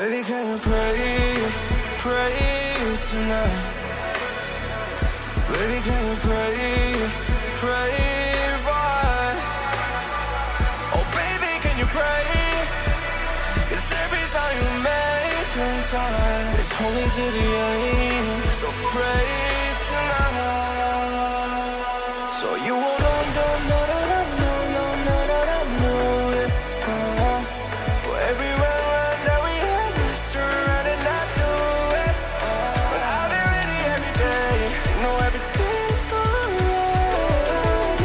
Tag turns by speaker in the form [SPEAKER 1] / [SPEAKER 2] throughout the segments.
[SPEAKER 1] Baby, can you pray tonight? Baby, can you pray for us? Oh, baby, can you pray? 'Cause every time you make time, it's only to the end. So pray tonight. So you won't know it. For every run that we had, messed around and I knew it. But I've been ready every day. You know everything's alright.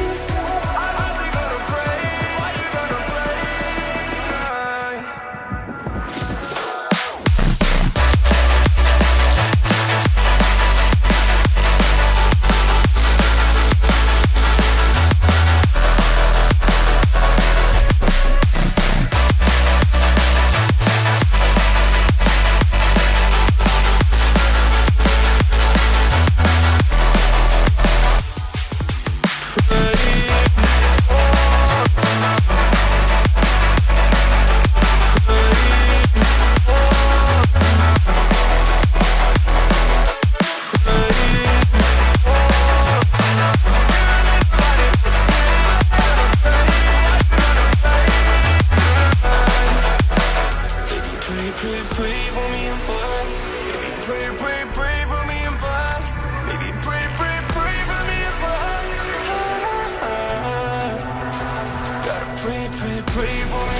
[SPEAKER 1] Are we gonna pray? Are you gonna pray tonight? Pray for me and fast. Baby, pray for me and fast. Baby, pray for me and fast. Gotta pray for me